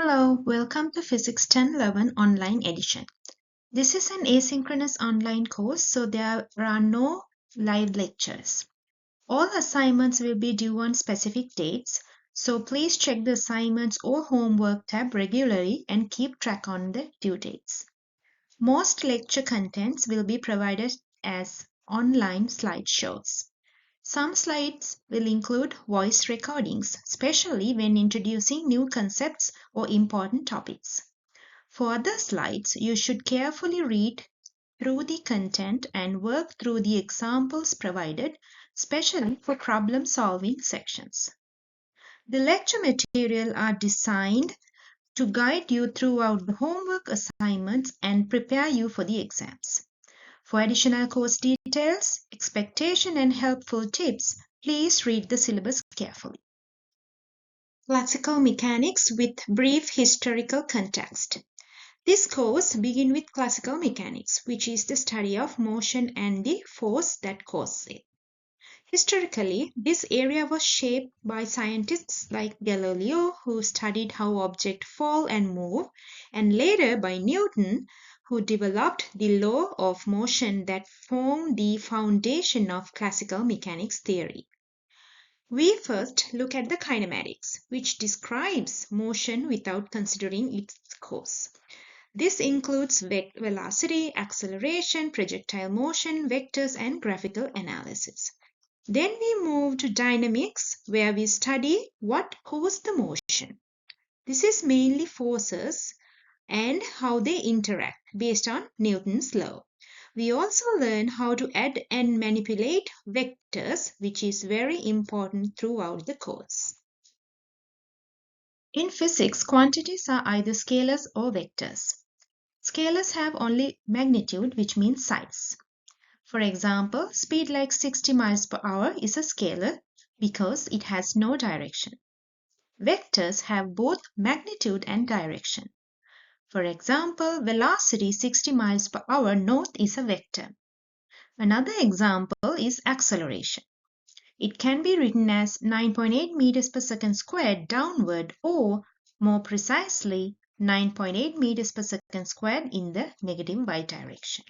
Hello, welcome to Physics 1011 online edition. This is an asynchronous online course, so there are no live lectures. All assignments will be due on specific dates, so please check the assignments or homework tab regularly and keep track on the due dates. Most lecture contents will be provided as online slideshows. Some slides will include voice recordings, especially when introducing new concepts or important topics. For other slides, you should carefully read through the content and work through the examples provided, especially for problem-solving sections. The lecture material are designed to guide you throughout the homework assignments and prepare you for the exams. For additional course details, expectation and helpful tips, please read the syllabus carefully. Classical mechanics with brief historical context. This course begins with classical mechanics, which is the study of motion and the force that causes it. Historically, this area was shaped by scientists like Galileo, who studied how objects fall and move, and later by Newton, who developed the law of motion that formed the foundation of classical mechanics theory. We first look at the kinematics, which describes motion without considering its cause. This includes velocity, acceleration, projectile motion, vectors, and graphical analysis. Then we move to dynamics, where we study what caused the motion. This is mainly forces and how they interact based on Newton's law. We also learn how to add and manipulate vectors, which is very important throughout the course. In physics, quantities are either scalars or vectors. Scalars have only magnitude, which means size. For example, speed like 60 miles per hour is a scalar because it has no direction. Vectors have both magnitude and direction. For example, velocity 60 miles per hour north is a vector. Another example is acceleration. It can be written as 9.8 meters per second squared downward, or more precisely 9.8 meters per second squared in the negative y direction.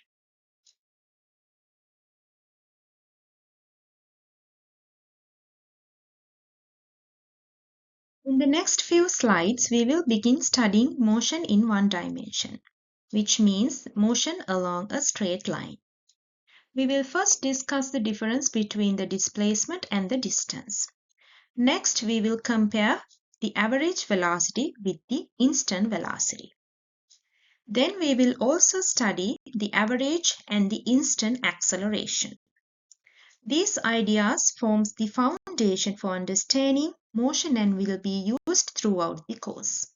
In the next few slides, we will begin studying motion in one dimension, which means motion along a straight line. We will first discuss the difference between the displacement and the distance. Next, we will compare the average velocity with the instant velocity. Then we will also study the average and the instant acceleration. These ideas form the foundation for understanding motion and will be used throughout the course.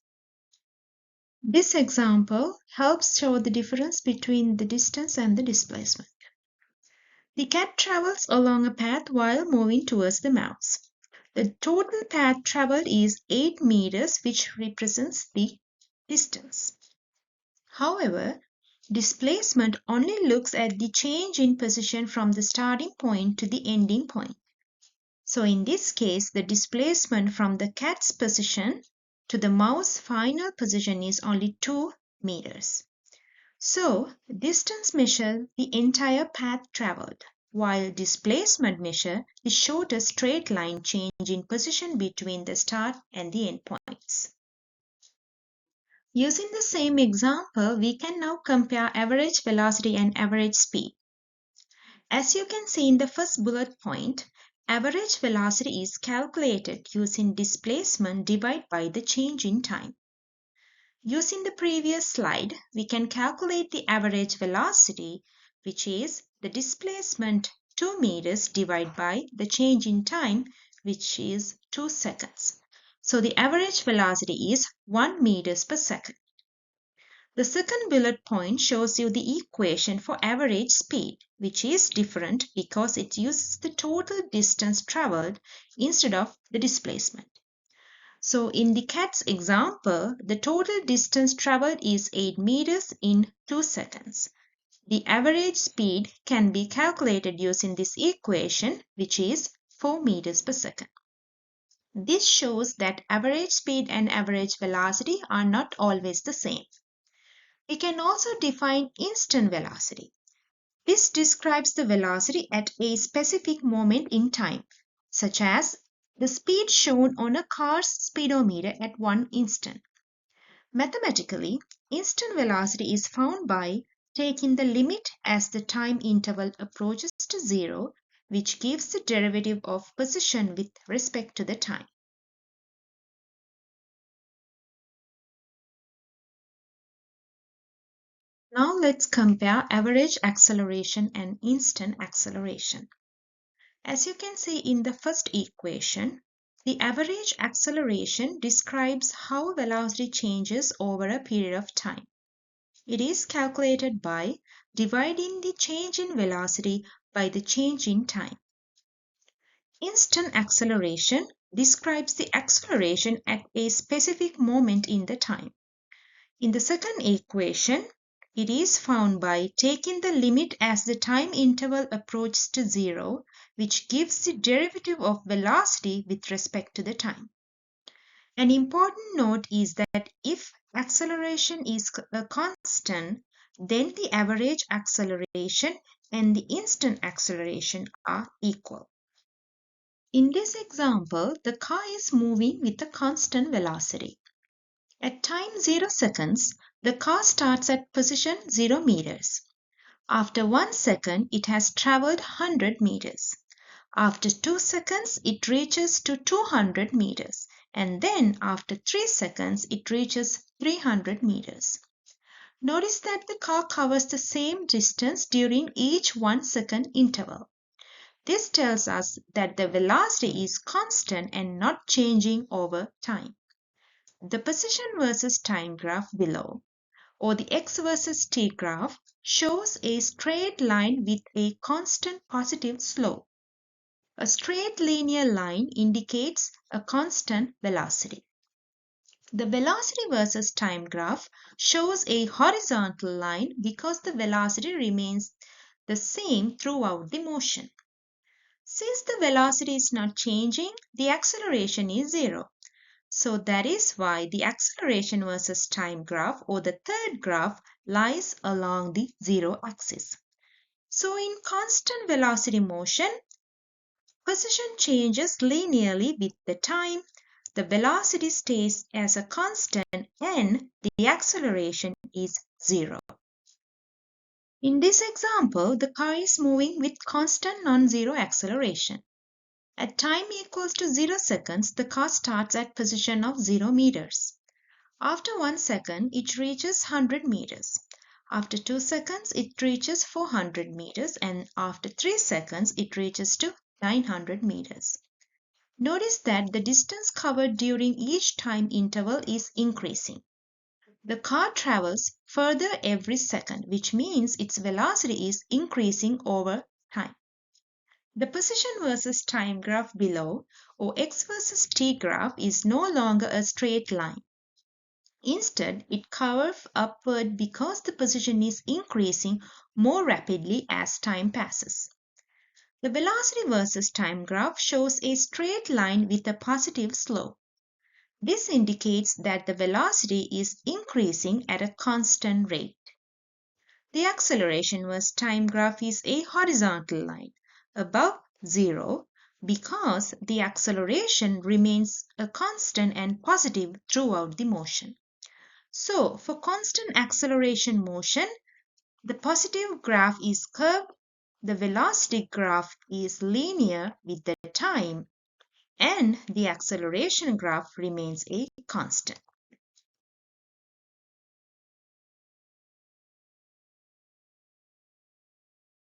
This example helps show the difference between the distance and the displacement. The cat travels along a path while moving towards the mouse. The total path traveled is 8 meters, which represents the distance. However, displacement only looks at the change in position from the starting point to the ending point. So in this case, the displacement from the cat's position to the mouse's final position is only 2 meters. So distance measures the entire path traveled, while displacement measures the shortest straight line change in position between the start and the end points. Using the same example, we can now compare average velocity and average speed. As you can see in the first bullet point, average velocity is calculated using displacement divided by the change in time. Using the previous slide, we can calculate the average velocity, which is the displacement 2 meters divided by the change in time, which is 2 seconds. So the average velocity is 1 meters per second. The second bullet point shows you the equation for average speed, which is different because it uses the total distance traveled instead of the displacement. So in the cat's example, the total distance traveled is 8 meters in 2 seconds. The average speed can be calculated using this equation, which is 4 meters per second. This shows that average speed and average velocity are not always the same. We can also define instant velocity. This describes the velocity at a specific moment in time, such as the speed shown on a car's speedometer at one instant. Mathematically, instant velocity is found by taking the limit as the time interval approaches to zero, which gives the derivative of position with respect to the time. Now let's compare average acceleration and instant acceleration. As you can see in the first equation, the average acceleration describes how velocity changes over a period of time. It is calculated by dividing the change in velocity by the change in time. Instant acceleration describes the acceleration at a specific moment in the time. In the second equation, it is found by taking the limit as the time interval approaches to zero, which gives the derivative of velocity with respect to the time. An important note is that if acceleration is a constant, then the average acceleration and the instant acceleration are equal. In this example, the car is moving with a constant velocity. At time 0 seconds, the car starts at position 0 meters. After 1 second, it has traveled 100 meters. After 2 seconds, it reaches to 200 meters. And then after 3 seconds, it reaches 300 meters. Notice that the car covers the same distance during each 1 second interval. This tells us that the velocity is constant and not changing over time. The position versus time graph below, or the x versus t graph, shows a straight line with a constant positive slope. A straight linear line indicates a constant velocity. The velocity versus time graph shows a horizontal line because the velocity remains the same throughout the motion. Since the velocity is not changing, the acceleration is zero. So that is why the acceleration versus time graph, or the third graph, lies along the zero axis. So in constant velocity motion, position changes linearly with the time, the velocity stays as a constant, and the acceleration is zero. In this example, the car is moving with constant non-zero acceleration. At time equals to 0 seconds, the car starts at position of 0 meters. After 1 second, it reaches 100 meters. After 2 seconds, it reaches 400 meters, and after 3 seconds, it reaches to 900 meters. Notice that the distance covered during each time interval is increasing. The car travels further every second, which means its velocity is increasing over time. The position versus time graph below, or x versus t graph, is no longer a straight line. Instead, it curves upward because the position is increasing more rapidly as time passes. The velocity versus time graph shows a straight line with a positive slope. This indicates that the velocity is increasing at a constant rate. The acceleration versus time graph is a horizontal line above zero because the acceleration remains a constant and positive throughout the motion. So, for constant acceleration motion, the positive graph is curved, the velocity graph is linear with the time, and the acceleration graph remains a constant.